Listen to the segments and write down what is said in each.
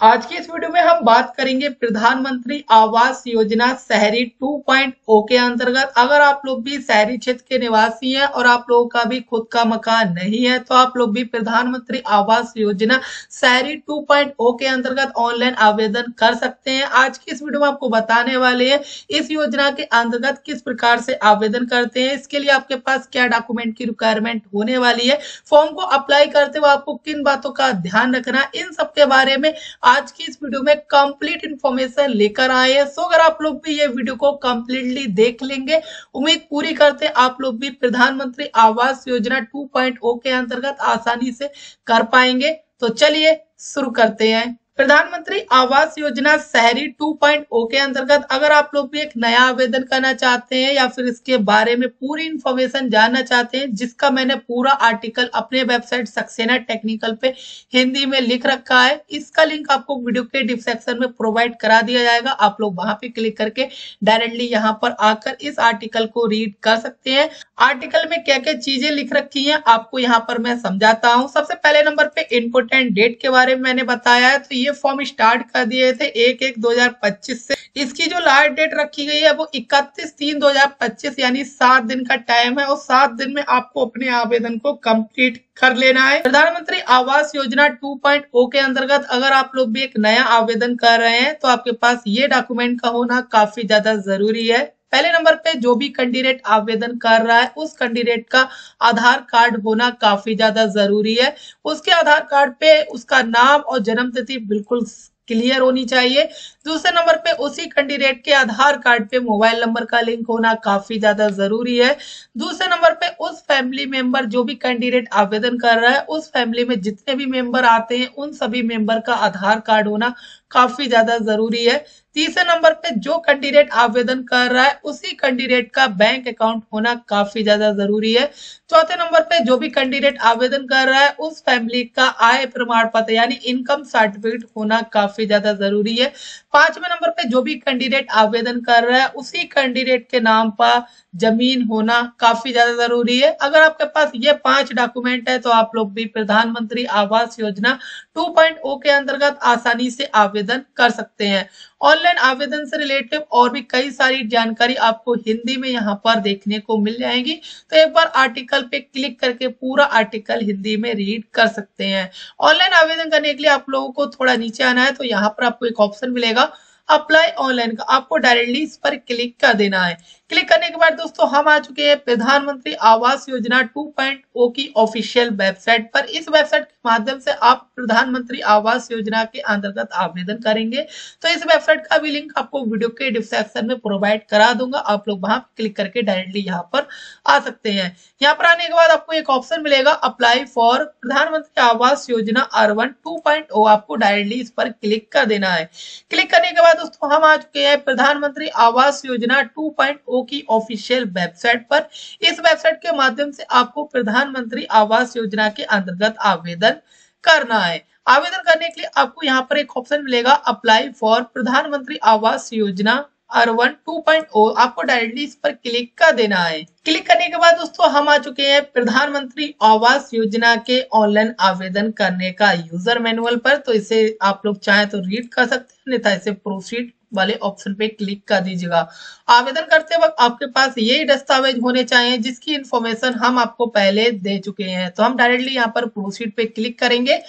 आज की इस वीडियो में हम बात करेंगे प्रधानमंत्री आवास योजना शहरी 2.0 के अंतर्गत। अगर आप लोग भी शहरी क्षेत्र के निवासी हैं और आप लोगों का भी खुद का मकान नहीं है तो आप लोग भी प्रधानमंत्री आवास योजना शहरी 2.0 के अंतर्गत ऑनलाइन आवेदन कर सकते हैं। आज की इस वीडियो में आपको बताने वाले हैं इस योजना के अंतर्गत किस प्रकार से आवेदन करते हैं, इसके लिए आपके पास क्या डॉक्यूमेंट की रिक्वायरमेंट होने वाली है, फॉर्म को अप्लाई करते हुए आपको किन बातों का ध्यान रखना है, इन सब के बारे में आज की इस वीडियो में कंप्लीट इंफॉर्मेशन लेकर आए हैं। सो अगर आप लोग भी ये वीडियो को कंप्लीटली देख लेंगे, उम्मीद पूरी करते हैं आप लोग भी प्रधानमंत्री आवास योजना 2.0 के अंतर्गत आसानी से कर पाएंगे। तो चलिए शुरू करते हैं। प्रधानमंत्री आवास योजना शहरी 2.0 के अंतर्गत अगर आप लोग भी एक नया आवेदन करना चाहते हैं या फिर इसके बारे में पूरी इंफॉर्मेशन जानना चाहते हैं, जिसका मैंने पूरा आर्टिकल अपने वेबसाइट सक्सेना टेक्निकल पे हिंदी में लिख रखा है, इसका लिंक आपको वीडियो के डिस्क्रिप्शन में प्रोवाइड करा दिया जाएगा। आप लोग वहां पे क्लिक करके डायरेक्टली यहाँ पर आकर इस आर्टिकल को रीड कर सकते हैं। आर्टिकल में क्या क्या चीजें लिख रखी हैं आपको यहाँ पर मैं समझाता हूँ। सबसे पहले नंबर पे इम्पोर्टेंट डेट के बारे में मैंने बताया है, तो ये फॉर्म स्टार्ट कर दिए थे 1/1/2025 से। इसकी जो लास्ट डेट रखी गई है वो 31/3/2025 यानी 7 दिन का टाइम है और 7 दिन में आपको अपने आवेदन को कंप्लीट कर लेना है। प्रधानमंत्री आवास योजना 2.0 के अंतर्गत अगर आप लोग भी एक नया आवेदन कर रहे हैं तो आपके पास ये डॉक्यूमेंट का होना काफी ज्यादा जरूरी है। पहले नंबर पे जो भी कैंडिडेट आवेदन कर रहा है उस कैंडिडेट का आधार कार्ड होना काफी ज्यादा जरूरी है। उसके आधार कार्ड पे उसका नाम और जन्म तिथि बिल्कुल क्लियर होनी चाहिए। दूसरे नंबर पे उसी कैंडिडेट के आधार कार्ड पे मोबाइल नंबर का लिंक होना काफी ज्यादा जरूरी है। दूसरे नंबर पे उस फैमिली मेंबर जो भी कैंडिडेट आवेदन कर रहा है उस फैमिली में जितने भी मेंबर आते हैं उन सभी मेंबर का आधार कार्ड होना काफी ज्यादा जरूरी है। तीसरे नंबर पे जो कैंडिडेट आवेदन कर रहा है उसी कैंडिडेट का बैंक अकाउंट होना काफी ज्यादा जरूरी है। चौथे नंबर पे जो भी कैंडिडेट आवेदन कर रहा है उस फैमिली का आय प्रमाण पत्र यानी इनकम सर्टिफिकेट होना काफी ज्यादा जरूरी है। पांचवें नंबर पे जो भी कैंडिडेट आवेदन कर रहा है उसी कैंडिडेट के नाम पर जमीन होना काफी ज्यादा जरूरी है। अगर आपके पास ये 5 डॉक्यूमेंट है तो आप लोग भी प्रधानमंत्री आवास योजना 2.0 के अंतर्गत आसानी से आवेदन कर सकते हैं। ऑनलाइन आवेदन से रिलेटेड और भी कई सारी जानकारी आपको हिंदी में यहाँ पर देखने को मिल जाएगी, तो एक बार आर्टिकल पे क्लिक करके पूरा आर्टिकल हिंदी में रीड कर सकते हैं। ऑनलाइन आवेदन करने के लिए आप लोगों को थोड़ा नीचे आना है, तो यहाँ पर आपको एक ऑप्शन मिलेगा अप्लाई ऑनलाइन का, आपको डायरेक्टली इस पर क्लिक कर देना है। क्लिक करने के बाद दोस्तों हम आ चुके हैं प्रधानमंत्री आवास योजना 2.0 की ऑफिशियल वेबसाइट पर। इस वेबसाइट के माध्यम से आप प्रधानमंत्री आवास योजना के अंतर्गत आवेदन करेंगे, तो इस वेबसाइट का भी लिंक आपको वीडियो के डिस्क्रिप्शन में प्रोवाइड करा दूंगा। आप लोग वहां क्लिक करके डायरेक्टली यहाँ पर आ सकते हैं। यहाँ पर आने के बाद आपको एक ऑप्शन मिलेगा अप्लाई फॉर प्रधानमंत्री आवास योजना अर्बन 2.0, आपको डायरेक्टली इस पर क्लिक कर देना है। क्लिक करने के बाद दोस्तों हम आ चुके हैं प्रधानमंत्री आवास योजना 2.0 की ऑफिशियल वेबसाइट पर। इस वेबसाइट के माध्यम से आपको प्रधानमंत्री आवास योजना के अंतर्गत आवेदन करना है। आवेदन करने के लिए आपको यहाँ पर एक ऑप्शन मिलेगा अप्लाई फॉर प्रधानमंत्री आवास योजना अर्बन 2.0, आपको डायरेक्टली इस पर क्लिक कर देना है। क्लिक करने के बाद दोस्तों हम आ चुके हैं प्रधानमंत्री आवास योजना के ऑनलाइन आवेदन करने का यूजर मैनुअल पर। तो इसे आप लोग चाहें तो रीड कर सकते हैं, नहीं तो इसे प्रोसीड वाले ऑप्शन पे क्लिक कर दीजिएगा। आवेदन करते वक्त आपके पास यही दस्तावेज होने चाहिए जिसकी इंफॉर्मेशन हम आपको पहले दे चुके हैं। तो हम डायरेक्टली यहाँ पर प्रोसीड पे क्लिक करेंगे।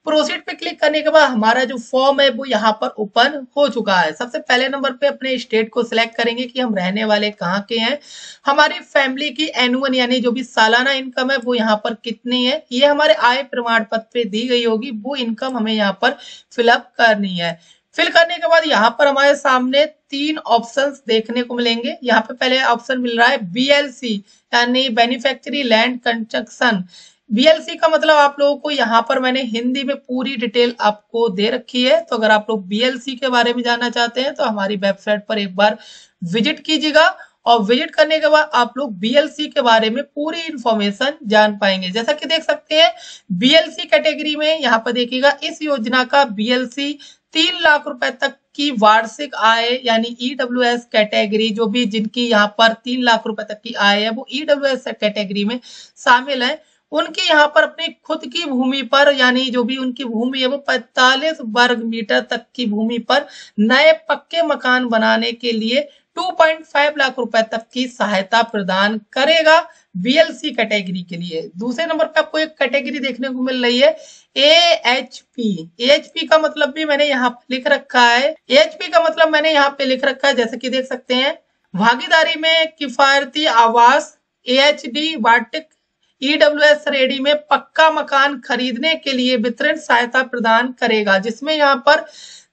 प्रोसीड पे क्लिक करने के बाद हमारा जो फॉर्म है वो यहाँ पर ओपन हो चुका है। सबसे पहले नंबर पे अपने स्टेट को सिलेक्ट करेंगे कि हम रहने वाले कहाँ के हैं। हमारी फैमिली की एनुअल यानी जो भी सालाना इनकम है वो यहाँ पर कितनी है, ये हमारे आय प्रमाण पत्र पे दी गई होगी, वो इनकम हमें यहाँ पर फिलअप करनी है। फिल करने के बाद यहाँ पर हमारे सामने 3 ऑप्शंस देखने को मिलेंगे। यहाँ पे पहले ऑप्शन मिल रहा है BLC यानी बेनिफिशियरी लैंड कंस्ट्रक्शन। BLC का मतलब आप लोगों को यहाँ पर मैंने हिंदी में पूरी डिटेल आपको दे रखी है। तो अगर आप लोग BLC के बारे में जानना चाहते हैं तो हमारी वेबसाइट पर एक बार विजिट कीजिएगा और विजिट करने के बाद आप लोग BLC के बारे में पूरी इंफॉर्मेशन जान पाएंगे। जैसा कि देख सकते हैं BLC कैटेगरी में यहाँ पर देखिएगा इस योजना का BLC 3 लाख रुपए तक की वार्षिक आय यानी EWS कैटेगरी, जो भी जिनकी यहाँ पर 3 लाख रुपए तक की आय है वो EWS कैटेगरी में शामिल है। उनकी यहाँ पर अपनी खुद की भूमि पर, यानी जो भी उनकी भूमि है वो 45 वर्ग मीटर तक की भूमि पर नए पक्के मकान बनाने के लिए 2.5 लाख रुपए तक की सहायता प्रदान करेगा बीएलसी कैटेगरी के लिए। दूसरे नंबर पे आपको एक कैटेगरी देखने को मिल रही है एएचपी। एएचपी का मतलब भी मैंने यहाँ पे लिख रखा है। एएचपी का मतलब मैंने यहाँ पे लिख रखा है, जैसे कि देख सकते हैं, भागीदारी में किफायती आवास एएचडी वाटिक ईडब्ल्यूएस रेडी में पक्का मकान खरीदने के लिए वितरण सहायता प्रदान करेगा, जिसमें यहाँ पर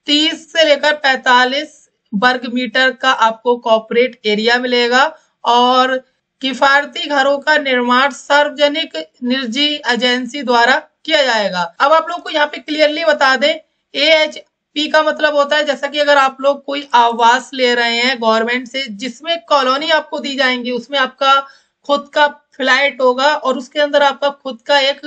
30 से लेकर 45 वर्ग मीटर का आपको कॉर्पोरेट एरिया मिलेगा और किफायती घरों का निर्माण सार्वजनिक निजी एजेंसी द्वारा किया जाएगा। अब आप लोग को यहाँ पे क्लियरली बता दें, एएचपी का मतलब होता है, जैसा कि अगर आप लोग कोई आवास ले रहे हैं गवर्नमेंट से, जिसमें कॉलोनी आपको दी जाएंगी, उसमें आपका खुद का फ्लैट होगा और उसके अंदर आपका खुद का एक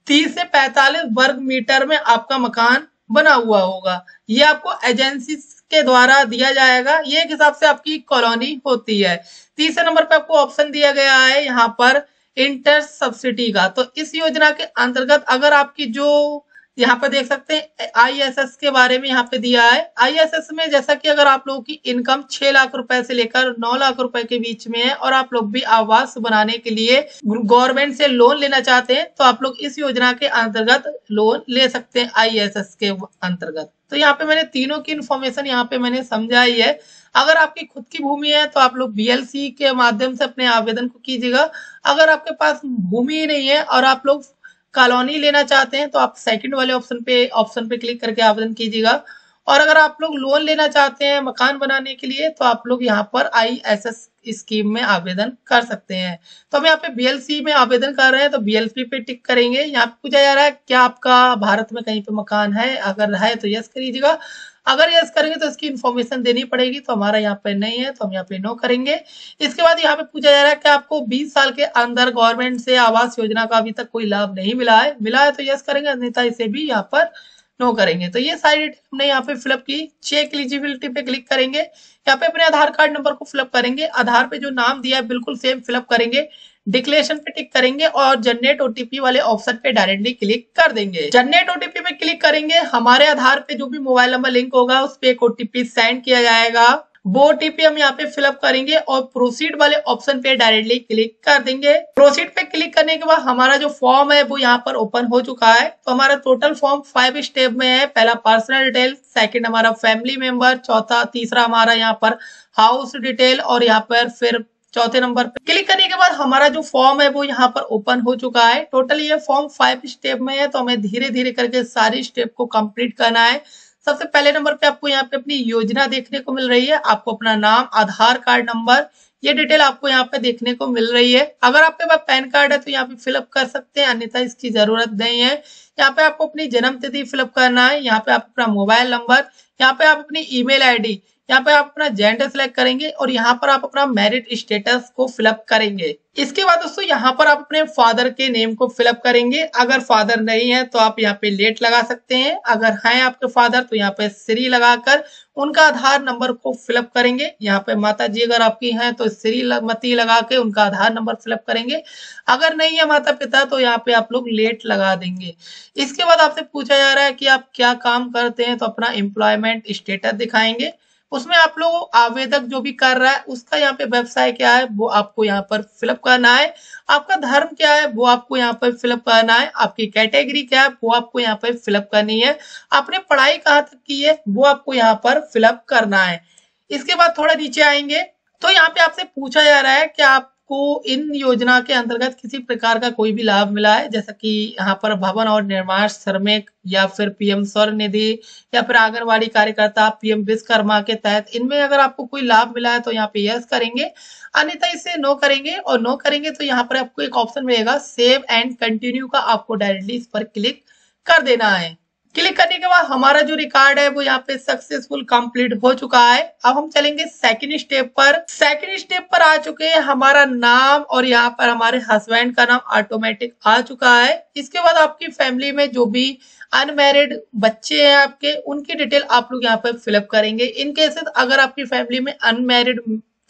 30 से 45 वर्ग मीटर में आपका मकान बना हुआ होगा। ये आपको एजेंसी के द्वारा दिया जाएगा। ये एक हिसाब से आपकी कॉलोनी होती है। तीसरे नंबर पे आपको ऑप्शन दिया गया है यहाँ पर इंटर सब्सिडी का। तो इस योजना के अंतर्गत अगर आपकी जो यहाँ पे देख सकते हैं आईएसएस के बारे में यहाँ पे दिया है। आईएसएस में जैसा कि अगर आप लोगों की इनकम 6 लाख रुपए से लेकर 9 लाख रुपए के बीच में है और आप लोग भी आवास बनाने के लिए गवर्नमेंट से लोन लेना चाहते हैं, तो आप लोग इस योजना के अंतर्गत लोन ले सकते हैं आईएसएस के अंतर्गत। तो यहाँ पे मैंने तीनों की इन्फॉर्मेशन यहाँ पे मैंने समझाई है। अगर आपकी खुद की भूमि है तो आप लोग बीएलसी के माध्यम से अपने आवेदन को कीजिएगा। अगर आपके पास भूमि नहीं है और आप लोग कॉलोनी लेना चाहते हैं तो आप सेकंड वाले ऑप्शन पे क्लिक करके आवेदन कीजिएगा। और अगर आप लोग लोन लेना चाहते हैं मकान बनाने के लिए तो आप लोग यहाँ पर आईएसएस स्कीम में आवेदन कर सकते हैं। तो हम यहाँ पे बीएलसी में आवेदन कर रहे हैं तो बीएलसी पे टिक करेंगे। यहाँ पे पूछा जा रहा है क्या आपका भारत में कहीं पे मकान है, अगर है तो यस करिएगा। अगर यस करेंगे तो इसकी इन्फॉर्मेशन देनी पड़ेगी, तो हमारा यहाँ पे नहीं है तो हम यहाँ पे नो करेंगे। इसके बाद यहाँ पे पूछा जा रहा है कि आपको 20 साल के अंदर गवर्नमेंट से आवास योजना का अभी तक कोई लाभ नहीं मिला है, मिला है तो यस करेंगे, अन्यथा इसे भी यहाँ पर नो करेंगे। तो ये सारी डिटेल हमने यहाँ पे फिलअप की। चेक एलिजिबिलिटी पे क्लिक करेंगे, यहाँ पे अपने आधार कार्ड नंबर को फिलअप करेंगे, आधार पे जो नाम दिया है बिल्कुल सेम फिलअप करेंगे, डिक्लेरेशन पे टिक करेंगे और जनरेट ओटीपी वाले ऑप्शन पे डायरेक्टली क्लिक कर देंगे। जनरेट ओटीपी पे क्लिक करेंगे, हमारे आधार पे जो भी मोबाइल नंबर लिंक होगा उस पे एक ओटीपी सेंड किया जाएगा। वो ओटीपी हम यहाँ पे फिलअप करेंगे और प्रोसीड वाले ऑप्शन पे डायरेक्टली क्लिक कर देंगे। प्रोसीड पे क्लिक करने के बाद हमारा जो फॉर्म है वो यहाँ पर ओपन हो चुका है। तो हमारा टोटल फॉर्म 5 स्टेप में है। पहला पर्सनल डिटेल, सेकंड हमारा फैमिली मेंबर, तीसरा हमारा यहाँ पर हाउस डिटेल और यहाँ पर फिर चौथे नंबर पे क्लिक करने के बाद हमारा जो फॉर्म है वो यहाँ पर ओपन हो चुका है। टोटल ये फॉर्म 5 स्टेप में है, तो हमें धीरे धीरे करके सारी स्टेप को कंप्लीट करना है। सबसे पहले नंबर पे आपको यहाँ पे अपनी योजना देखने को मिल रही है। आपको अपना नाम, आधार कार्ड नंबर, ये डिटेल आपको यहाँ पे देखने को मिल रही है। अगर आपके पास पैन कार्ड है तो यहाँ पे फिलअप कर सकते हैं, अन्यथा इसकी जरूरत नहीं है। यहाँ पे आपको अपनी जन्म तिथि फिलअप करना है, यहाँ पे आप अपना मोबाइल नंबर, यहाँ पे आप अपनी ईमेल आईडी, यहाँ पे आप अपना जेंडर सिलेक्ट करेंगे और यहाँ पर आप अपना मैरिट स्टेटस को फिलअप करेंगे। इसके बाद दोस्तों यहाँ पर आप अपने फादर के नेम को फिलअप करेंगे। अगर फादर नहीं है तो आप यहाँ पे लेट लगा सकते हैं, अगर हैं आपके फादर तो यहाँ पे श्री लगाकर उनका आधार नंबर को फिलअप करेंगे। यहाँ पे माता जी अगर आपकी हैं तो श्रीमती लगा के उनका आधार नंबर फिलअप करेंगे। अगर नहीं है माता पिता तो यहाँ पे आप लोग लेट लगा देंगे। इसके बाद आपसे पूछा जा रहा है कि आप क्या काम करते हैं, तो अपना एम्प्लॉयमेंट स्टेटस दिखाएंगे। उसमें आप लोग आवेदक जो भी कर रहा है उसका यहाँ पे व्यवसाय क्या है वो आपको यहाँ पर फिलअप करना है। आपका धर्म क्या है वो आपको यहाँ पर फिलअप करना है। आपकी कैटेगरी क्या है वो आपको यहाँ पर फिलअप करनी है। आपने पढ़ाई कहाँ तक की है वो आपको यहाँ पर फिलअप करना है। इसके बाद थोड़ा नीचे आएंगे तो यहाँ पे आपसे पूछा जा रहा है कि आपको इन योजना के अंतर्गत किसी प्रकार का कोई भी लाभ मिला है, जैसा कि यहाँ पर भवन और निर्माण श्रमिक या फिर पीएम स्वनिधि या फिर आंगनवाड़ी कार्यकर्ता पीएम विश्वकर्मा के तहत, इनमें अगर आपको कोई लाभ मिला है तो यहाँ पे यस करेंगे, अन्यथा इसे नो करेंगे। और नो करेंगे तो यहाँ पर आपको एक ऑप्शन मिलेगा सेव एंड कंटिन्यू का, आपको डायरेक्टली इस पर क्लिक कर देना है। क्लिक करने के बाद हमारा जो रिकॉर्ड है वो यहाँ पे सक्सेसफुल कंप्लीट हो चुका है। अब हम चलेंगे सेकंड स्टेप पर। सेकंड स्टेप पर आ चुके हैं, हमारा नाम और यहाँ पर हमारे हस्बैंड का नाम ऑटोमेटिक आ चुका है। इसके बाद आपकी फैमिली में जो भी अनमैरिड बच्चे हैं आपके, उनकी डिटेल आप लोग यहाँ पर फिलअप करेंगे। इन केसेस अगर आपकी फैमिली में अनमैरिड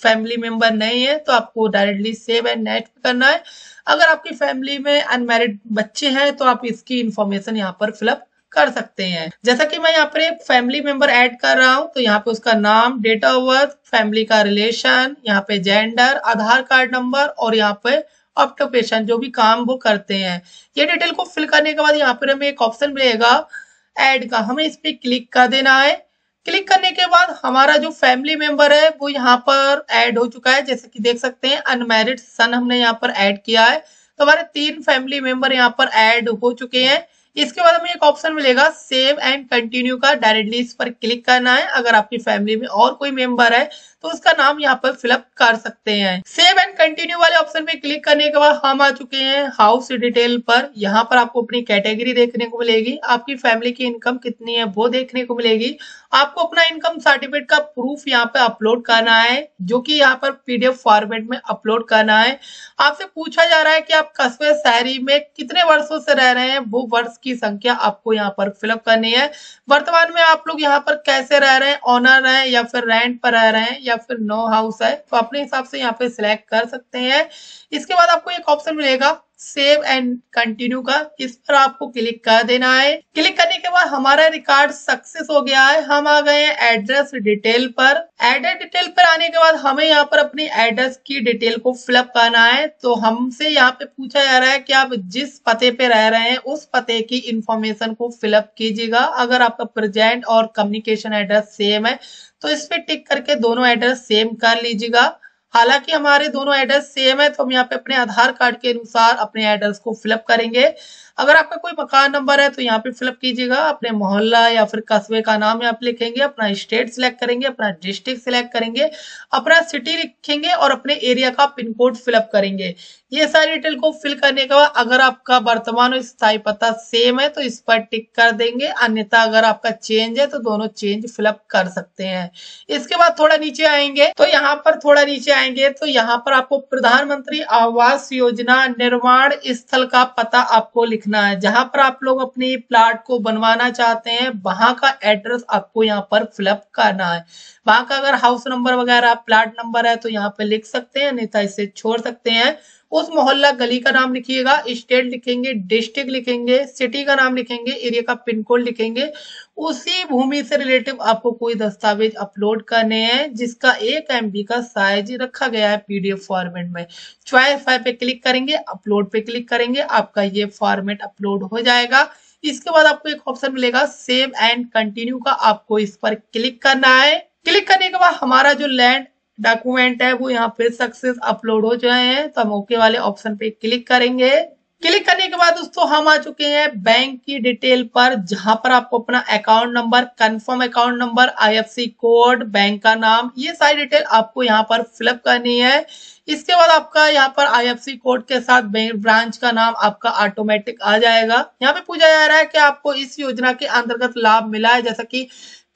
फैमिली मेंबर नहीं है तो आपको डायरेक्टली सेव एंड नेक्स्ट करना है। अगर आपकी फैमिली में अनमैरिड बच्चे हैं तो आप इसकी इंफॉर्मेशन यहाँ पर फिलअप कर सकते हैं। जैसा कि मैं यहाँ पर एक फैमिली मेंबर ऐड कर रहा हूँ तो यहाँ पे उसका नाम, डेट ऑफ बर्थ, फैमिली का रिलेशन, यहाँ पे जेंडर, आधार कार्ड नंबर और यहाँ पे ऑक्यूपेशन, जो भी काम वो करते हैं। ये डिटेल को फिल करने के बाद यहाँ पर हमें एक ऑप्शन मिलेगा ऐड का, हमें इस पे क्लिक कर देना है। क्लिक करने के बाद हमारा जो फैमिली मेंबर है वो यहाँ पर ऐड हो चुका है। जैसे कि देख सकते हैं अनमैरिड सन हमने यहाँ पर ऐड किया है, तो हमारे 3 फैमिली मेंबर यहाँ पर ऐड हो चुके हैं। इसके बाद हमें एक ऑप्शन मिलेगा सेव एंड कंटिन्यू का, डायरेक्टली इस पर क्लिक करना है। अगर आपकी फैमिली में और कोई मेंबर है तो उसका नाम यहाँ पर फिलअप कर सकते हैं। सेव एंड कंटिन्यू वाले ऑप्शन पे क्लिक करने के बाद हम आ चुके हैं हाउस डिटेल पर। यहाँ पर आपको अपनी कैटेगरी देखने को मिलेगी, आपकी फैमिली की इनकम कितनी है वो देखने को मिलेगी। आपको अपना इनकम सर्टिफिकेट का प्रूफ यहाँ पे अपलोड करना है, जो कि यहाँ पर पीडीएफ फॉर्मेट में अपलोड करना है। आपसे पूछा जा रहा है कि आप कस्बे शहरी में कितने वर्षों से रह रहे हैं, वो वर्ष की संख्या आपको यहाँ पर फिलअप करनी है। वर्तमान में आप लोग यहाँ पर कैसे रह रहे हैं, ओनर है या फिर रेंट पर रह रहे हैं या फिर नो हाउस है, तो अपने हिसाब से यहाँ पे सिलेक्ट कर सकते हैं। इसके बाद आपको एक ऑप्शन मिलेगा सेव एंड कंटिन्यू का, इस पर आपको क्लिक कर देना है। क्लिक करने के बाद हमारा रिकॉर्ड सक्सेस हो गया है। हम आ गए हैं एड्रेस डिटेल पर। एड्रेस डिटेल पर आने के बाद हमें यहाँ पर अपनी एड्रेस की डिटेल को फिलअप करना है। तो हमसे यहाँ पे पूछा जा रहा है कि आप जिस पते पे रह रहे हैं उस पते की इंफॉर्मेशन को फिलअप कीजिएगा। अगर आपका प्रेजेंट और कम्युनिकेशन एड्रेस सेम है तो इस पे टिक करके दोनों एड्रेस सेम कर लीजिएगा। हालांकि हमारे दोनों एड्रेस सेम है तो हम यहाँ पे अपने आधार कार्ड के अनुसार अपने एड्रेस को फिलअप करेंगे। अगर आपका कोई मकान नंबर है तो यहाँ पे फिलअप कीजिएगा, अपने मोहल्ला या फिर कस्बे का नाम यहाँ पे लिखेंगे, अपना स्टेट सिलेक्ट करेंगे, अपना डिस्ट्रिक्ट सिलेक्ट करेंगे, अपना सिटी लिखेंगे और अपने एरिया का पिन कोड फिलअप करेंगे। ये सारी डिटेल को फिल करने के बाद अगर आपका वर्तमान और स्थायी पता सेम है तो इस पर टिक कर देंगे, अन्यथा अगर आपका चेंज है तो दोनों चेंज फिलअप कर सकते हैं। इसके बाद थोड़ा नीचे आएंगे तो यहाँ पर आपको प्रधानमंत्री आवास योजना निर्माण स्थल का पता आपको लिखना है। जहां पर आप लोग अपनी प्लाट को बनवाना चाहते हैं वहां का एड्रेस आपको यहाँ पर फिलअप करना है। वहां का अगर हाउस नंबर वगैरह प्लाट नंबर है तो यहाँ पे लिख सकते हैं, अन्यथा इसे छोड़ सकते हैं। उस मोहल्ला गली का नाम लिखिएगा, स्टेट लिखेंगे, डिस्ट्रिक्ट लिखेंगे, सिटी का नाम लिखेंगे, एरिया का पिन कोड लिखेंगे। उसी भूमि से रिलेटिव आपको कोई दस्तावेज अपलोड करने हैं जिसका 1 MB का साइज रखा गया है पीडीएफ फॉर्मेट में। चॉइस 5 पे क्लिक करेंगे, अपलोड पे क्लिक करेंगे, आपका ये फॉर्मेट अपलोड हो जाएगा। इसके बाद आपको एक ऑप्शन मिलेगा सेव एंड कंटिन्यू का, आपको इस पर क्लिक करना है। क्लिक करने के बाद हमारा जो लैंड डॉक्यूमेंट है वो यहाँ पे सक्सेस अपलोड हो जाए हैं, तो हम ओके वाले ऑप्शन पे क्लिक करेंगे। क्लिक करने के बाद दोस्तों हम आ चुके हैं बैंक की डिटेल पर, जहां पर आपको अपना account number, confirm account number, IFSC code, bank का नाम, ये सारी डिटेल आपको यहाँ पर फिलअप करनी है। इसके बाद आपका यहाँ पर IFSC कोड के साथ बैंक ब्रांच का नाम आपका ऑटोमेटिक आ जाएगा। यहाँ पे पूछा जा रहा है कि आपको इस योजना के अंतर्गत लाभ मिला है, जैसा कि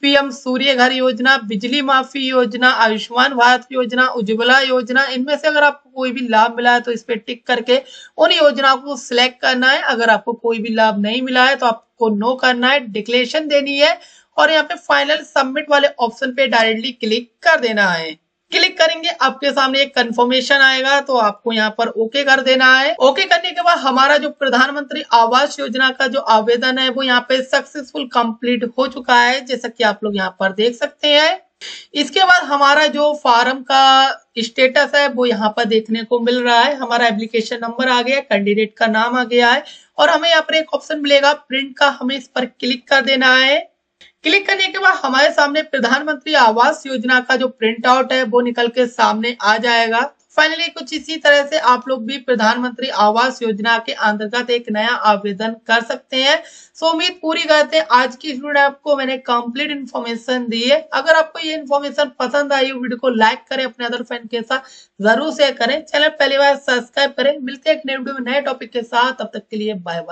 PM सूर्य घर योजना, बिजली माफी योजना, आयुष्मान भारत योजना, उज्ज्वला योजना। इनमें से अगर आपको कोई भी लाभ मिला है तो इस पे टिक करके उन योजनाओं को सिलेक्ट करना है। अगर आपको कोई भी लाभ नहीं मिला है तो आपको नो करना है, डिक्लेरेशन देनी है और यहाँ पे फाइनल सबमिट वाले ऑप्शन पे डायरेक्टली क्लिक कर देना है। क्लिक करेंगे आपके सामने एक कंफर्मेशन आएगा, तो आपको यहाँ पर ओके कर देना है। ओके करने के बाद हमारा जो प्रधानमंत्री आवास योजना का जो आवेदन है वो यहाँ पे सक्सेसफुल कंप्लीट हो चुका है, जैसा कि आप लोग यहाँ पर देख सकते हैं। इसके बाद हमारा जो फॉर्म का स्टेटस है वो यहाँ पर देखने को मिल रहा है। हमारा एप्लीकेशन नंबर आ गया, कैंडिडेट का नाम आ गया है और हमें यहाँ पर एक ऑप्शन मिलेगा प्रिंट का, हमें इस पर क्लिक कर देना है। क्लिक करने के बाद हमारे सामने प्रधानमंत्री आवास योजना का जो प्रिंट आउट है वो निकल के सामने आ जाएगा। फाइनली कुछ इसी तरह से आप लोग भी प्रधानमंत्री आवास योजना के अंतर्गत एक नया आवेदन कर सकते हैं। सो उम्मीद पूरी करते हैं आज की वीडियो आपको मैंने कंप्लीट इन्फॉर्मेशन दी है। अगर आपको ये इन्फॉर्मेशन पसंद आई, वीडियो को लाइक करें, अपने अदर फ्रेंड के साथ जरूर शेयर करें, चैनल पहली बार सब्सक्राइब करें। मिलते हैं एक नए वीडियो में नए टॉपिक के साथ, तब तक के लिए बाय बाय।